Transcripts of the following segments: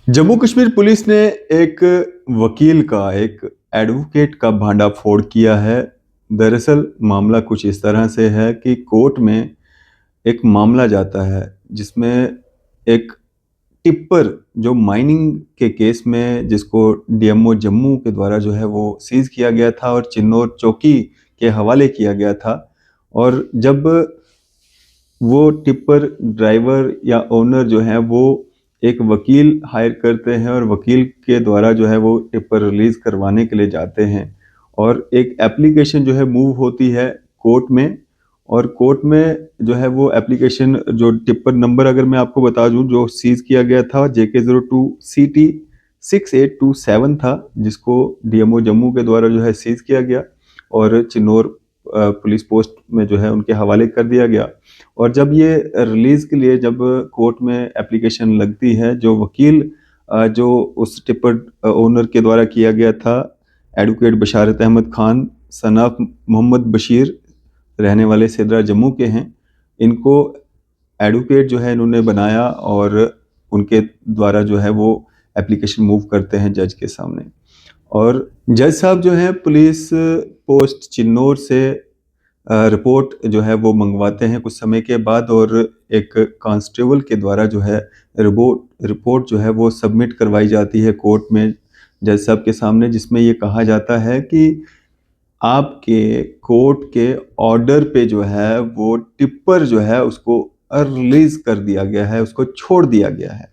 Jammu Kashmir police ने एक वकील का, एक एडवोकेट का भांडाफोड़ किया है। दरअसल मामला कुछ इस तरह से है कि कोर्ट में एक मामला जाता है जिसमें एक टिप्पर जो माइनिंग के केस में जिसको डीएमओ जम्मू के द्वारा जो है वो सीज किया गया था और चिन्नौर चौकी के हवाले किया गया था। और जब वो टिप्पर ड्राइवर या ओनर जो है वो एक वकील हायर करते हैं और वकील के द्वारा जो है वो टिप्पर रिलीज करवाने के लिए जाते हैं और एक एप्लीकेशन जो है मूव होती है कोर्ट में। और कोर्ट में जो है वो एप्लीकेशन, जो टिप्पर नंबर अगर मैं आपको बता दूं जो सीज किया गया था JK02CT6827 था, जिसको डीएमओ जम्मू के द्वारा जो है सीज किया गया और चिन्नौर पुलिस पोस्ट में जो है उनके हवाले कर दिया गया। और जब ये रिलीज के लिए जब कोर्ट में एप्लीकेशन लगती है, जो वकील जो उस टिप्पर ओनर के द्वारा किया गया था, advocate Basharat Ahmad Khan son of Mohammad Bashir, रहने वाले सिदरा जम्मू के हैं, इनको एडवोकेट जो है इन्होंने बनाया और उनके द्वारा जो है वो एप्लीकेशन मूव करते हैं जज के सामने। और जज साहब जो है पुलिस पोस्ट चिन्नौर से रिपोर्ट जो है वो मंगवाते हैं कुछ समय के बाद, और एक कांस्टेबल के द्वारा जो है रिपोर्ट जो है वो सबमिट करवाई जाती है कोर्ट में जज साहब के सामने, जिसमें ये कहा जाता है कि आपके कोर्ट के ऑर्डर पे जो है वो टिप्पर जो है उसको रिलीज कर दिया गया है, उसको छोड़ दिया गया है।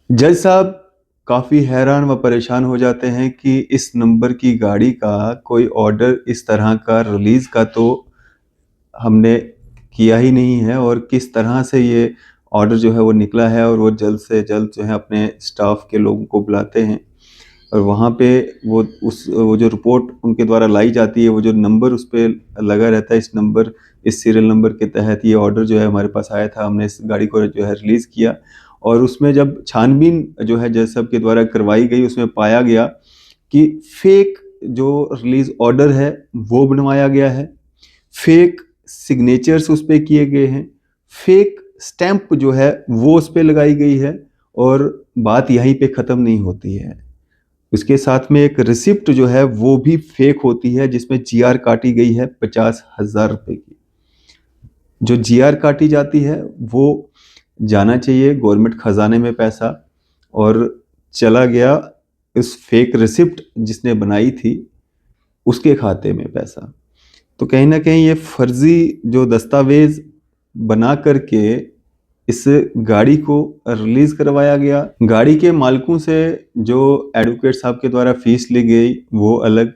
जज साहब काफ़ी हैरान व परेशान हो जाते हैं कि इस नंबर की गाड़ी का कोई ऑर्डर इस तरह का रिलीज़ का तो हमने किया ही नहीं है, और किस तरह से ये ऑर्डर जो है वो निकला है। और वो जल्द से जल्द जो है अपने स्टाफ के लोगों को बुलाते हैं और वहाँ पे वो जो रिपोर्ट उनके द्वारा लाई जाती है, वो जो नंबर उस पर लगा रहता है, इस सीरियल नंबर के तहत ये ऑर्डर जो है हमारे पास आया था, हमने इस गाड़ी को जो है रिलीज़ किया। और उसमें जब छानबीन जो है जज साहब के द्वारा करवाई गई, उसमें पाया गया कि फेक जो रिलीज ऑर्डर है वो बनवाया गया है, फेक सिग्नेचर्स उस पर किए गए हैं, फेक स्टैंप जो है वो उस पर लगाई गई है। और बात यहीं पे ख़त्म नहीं होती है, उसके साथ में एक रिसिप्ट जो है वो भी फेक होती है, जिसमें जीआर काटी गई है 50,000 रुपए की। जो जीआर काटी जाती है वो जाना चाहिए गवर्नमेंट खजाने में पैसा, और चला गया इस फेक रिसिप्ट जिसने बनाई थी उसके खाते में पैसा। तो कहीं ना कहीं ये फर्जी जो दस्तावेज बना करके इस गाड़ी को रिलीज करवाया गया। गाड़ी के मालिकों से जो एडवोकेट साहब के द्वारा फीस ली गई वो अलग,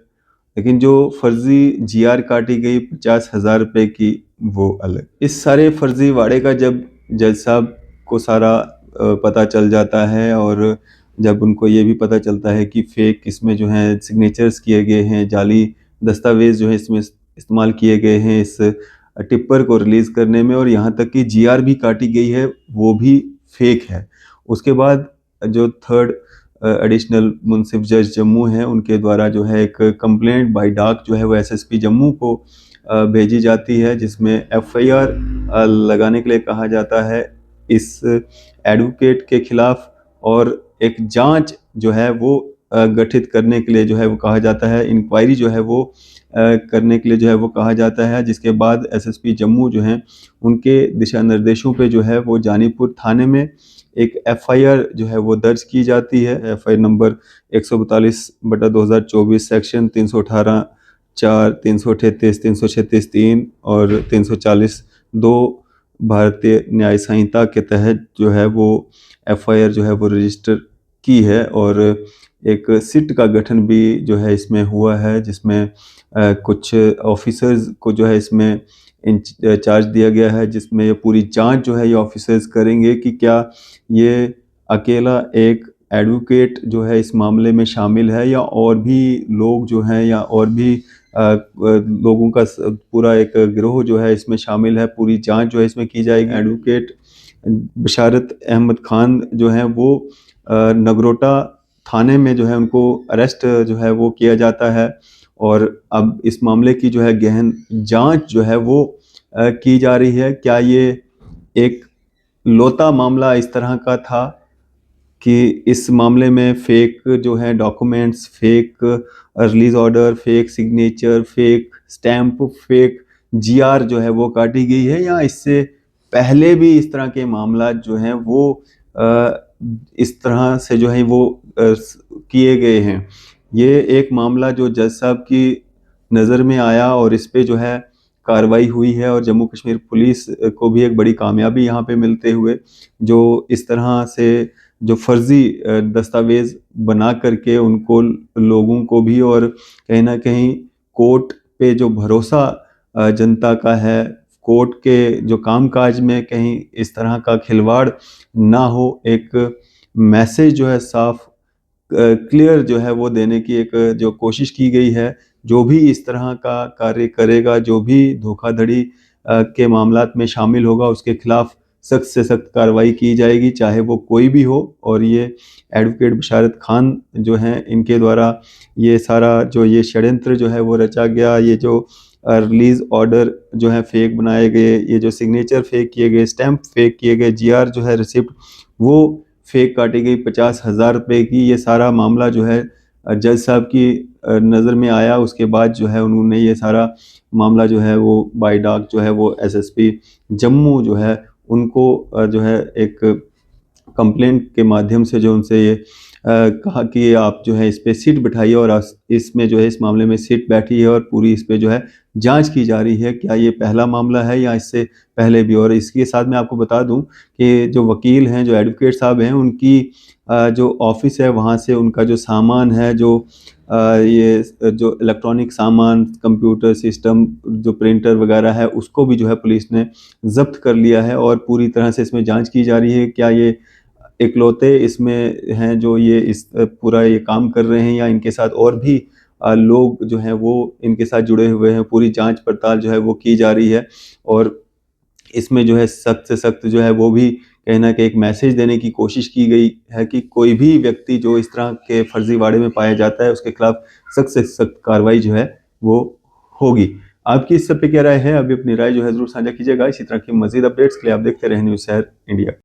लेकिन जो फर्जी जीआर काटी गई 50,000 रुपए की वो अलग। इस सारे फर्जी वाड़े का जब जज साहब को सारा पता चल जाता है, और जब उनको ये भी पता चलता है कि फेक इसमें जो है सिग्नेचर्स किए गए हैं, जाली दस्तावेज जो है इसमें इस्तेमाल किए गए हैं इस टिप्पर को रिलीज करने में, और यहाँ तक कि जीआर भी काटी गई है वो भी फेक है। उसके बाद जो थर्ड एडिशनल मुंसिफ जज जम्मू हैं उनके द्वारा जो है एक कंप्लेंट बाय डाक जो है वो एसएसपी जम्मू को भेजी जाती है, जिसमें एफआईआर लगाने के लिए कहा जाता है इस एडवोकेट के खिलाफ, और एक जांच जो है वो गठित करने के लिए जो है वो कहा जाता है, इंक्वायरी जो है वो करने के लिए जो है वो कहा जाता है। जिसके बाद एसएसपी जम्मू जो हैं उनके दिशा निर्देशों पे जो है वो जानीपुर थाने में एक एफआईआर जो है वो दर्ज की जाती है। एफआईआर नंबर 142/2024 सेक्शन 318 4, 338, 336 3 और 340 2 भारतीय न्याय संहिता के तहत जो है वो एफआईआर जो है वो रजिस्टर की है। और एक सिट का गठन भी जो है इसमें हुआ है, जिसमें कुछ ऑफिसर्स को जो है इसमें चार्ज दिया गया है, जिसमें ये पूरी जांच जो है ये ऑफिसर्स करेंगे कि क्या ये अकेला एक एडवोकेट जो है इस मामले में शामिल है, या और भी लोग जो हैं, या और भी लोगों का पूरा एक गिरोह जो है इसमें शामिल है। पूरी जांच जो है इसमें की जाएगी। एडवोकेट बशारत अहमद खान जो है वो नगरोटा थाने में जो है उनको अरेस्ट जो है वो किया जाता है, और अब इस मामले की जो है गहन जांच जो है वो की जा रही है। क्या ये एक लौता मामला इस तरह का था, कि इस मामले में फेक जो है documents, fake release order, fake signature, fake stamp, fake GR जो है वो काटी गई है, या इससे पहले भी इस तरह के मामला जो हैं वो इस तरह से जो है वो किए गए हैं। ये एक मामला जो जज साहब की नज़र में आया और इस पे जो है कार्रवाई हुई है, और जम्मू कश्मीर पुलिस को भी एक बड़ी कामयाबी यहाँ पे मिलते हुए, जो इस तरह से जो फर्जी दस्तावेज बना करके उनको लोगों को भी, और कहीं ना कहीं कोर्ट पे जो भरोसा जनता का है, कोर्ट के जो कामकाज में कहीं इस तरह का खिलवाड़ ना हो, एक मैसेज जो है साफ क्लियर जो है वो देने की एक जो कोशिश की गई है। जो भी इस तरह का कार्य करेगा, जो भी धोखाधड़ी के मामलात में शामिल होगा, उसके खिलाफ सख्त से सख्त कार्रवाई की जाएगी, चाहे वो कोई भी हो। और ये एडवोकेट बशारत खान जो हैं, इनके द्वारा ये सारा जो ये षड्यंत्र जो है वो रचा गया, ये जो रिलीज ऑर्डर जो है फेक बनाए गए, ये जो सिग्नेचर फेक किए गए, स्टैंप फेक किए गए, जीआर जो है रिसिप्ट वो फेक काटी गई 50,000 रुपये की, ये सारा मामला जो है जज साहब की नज़र में आया। उसके बाद जो है उन्होंने ये सारा मामला जो है वो बाय डाक जो है वो एसएसपी जम्मू जो है उनको जो है एक कंप्लेंट के माध्यम से जो उनसे ये कहा कि आप जो है इस पे सिट बिठाइए, और इसमें जो है इस मामले में सिट बैठी है और पूरी इस पे जो है जांच की जा रही है, क्या ये पहला मामला है या इससे पहले भी। और इसके साथ मैं आपको बता दूं कि जो वकील हैं, जो एडवोकेट साहब हैं, उनकी जो ऑफिस है वहाँ से उनका जो सामान है, जो ये जो इलेक्ट्रॉनिक सामान, कंप्यूटर सिस्टम, जो प्रिंटर वगैरह है, उसको भी जो है पुलिस ने जब्त कर लिया है, और पूरी तरह से इसमें जांच की जा रही है क्या ये इकलौते इसमें हैं जो ये इस पूरा ये काम कर रहे हैं, या इनके साथ और भी लोग जो हैं वो इनके साथ जुड़े हुए हैं। पूरी जांच पड़ताल जो है वो की जा रही है, और इसमें जो है सख्त से सख्त जो है वो भी कहीं ना कहीं एक मैसेज देने की कोशिश की गई है कि कोई भी व्यक्ति जो इस तरह के फर्जीवाड़े में पाया जाता है, उसके खिलाफ सख्त से सख्त कार्रवाई जो है वो होगी। आपकी इस सब पे क्या राय है? अभी अपनी राय जो है जरूर साझा कीजिएगा। इसी तरह की मजीद अपडेट्स के लिए आप देखते रहें न्यूज़ शहर इंडिया।